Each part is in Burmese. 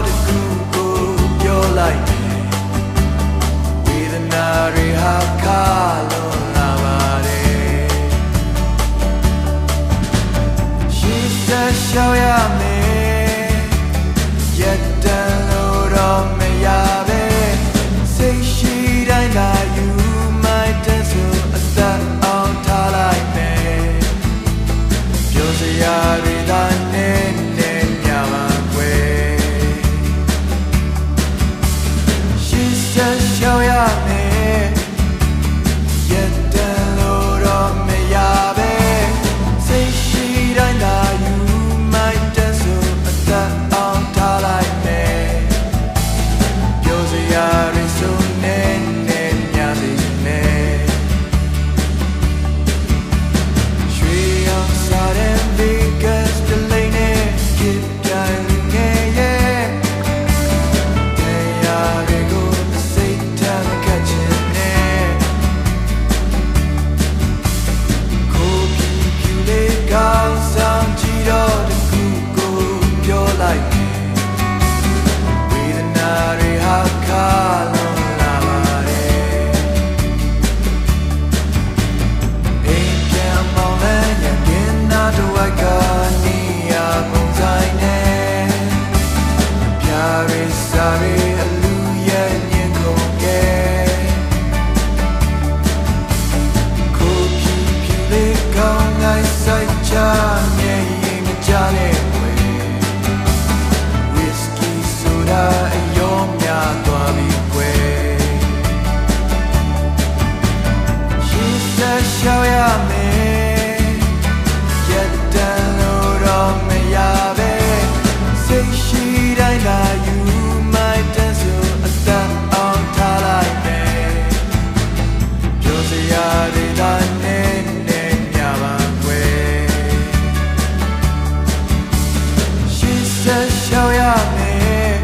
တကူကိုပြောလိုက်တယ်ဝေဒနာတွေဟာခါလွန်လာပါတယ်ရှေ့ဆက်ရှောက်ရမယ်ရက်တန်လို့တော့မရပဲစိတ်ရှိတိုင်းသာယူမိုက်တဲ့ဆိုအသက်အောင်ထားလိုက်မယ်ပြောစရာတွေသာနဲ့ညပါကွယ်ရှေ့ဆက်ရှောက်ရမယ်ရက်တန်လို့တော့မရပဲစိတ်ရှိတိုင်းသာယူမိုက်တဲ့ဆိုအသက်အောင်ထားလိုက်မယ်ပြောစရာတွေဆိုနဲ့ညစီနဲ့ရွှေအောင်စားတဲ့ Vegas တလိမ့်နဲ့ခေတ္တပြိုင်ငယ်ရဲ့တရားတွေကိုစိတ်ထမ်းကချင်နဲ့ကိုပြူပြူလေးကောင်းဆောင်ကြည့်တော့တကူကိုပြောလိုက်တယ်ဝေဒနာတွေဟာခါလွန်လာပါတယ်အိမ်ပြန်မောင်းလဲရကင်းနာတစ်ဝိုက်ကနေရာပုံဆိုင်နဲ့ပြားရီစာရီအလူရဲ့ညင်ကုန်ကဲကိုပြူပြူလေးကောင်းလိုက်စိုက်ချမြဲရင်မကြတဲ့ဝေဝီစကီဆိုဒါအယောများသွားပြီကွယ်ရှေ့ဆက်ရှောက်ရမယ်ရက်တန်လို့တော့မရပဲစိတ်ရှိတိုင်းသာယူမိုက်တဲ့ဆိုအသက်အောင်ထားလိုက်မယ်ပြောစရာတွေသာနဲ့ညပါကွယ်ရှေ့ဆက်ရှောက်ရမယ်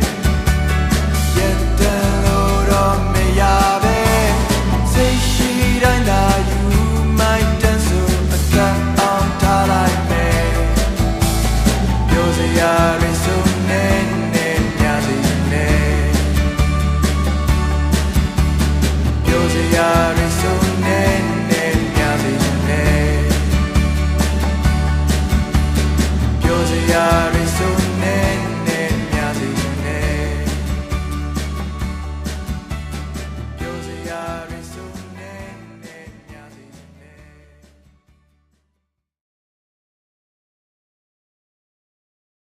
ရက်တန်လို့တော့မရပဲစိတ်ရှိတိုင်းသာယူမိုက်တဲ့ဆိုအသက်အောင်ထားလိုက်မယ်ပြောစရာတွေဆိုနဲ့ညစီနဲ့ပြောစရာတွေဆိုနဲ့ညစီနဲ့ပြောစရာတွေ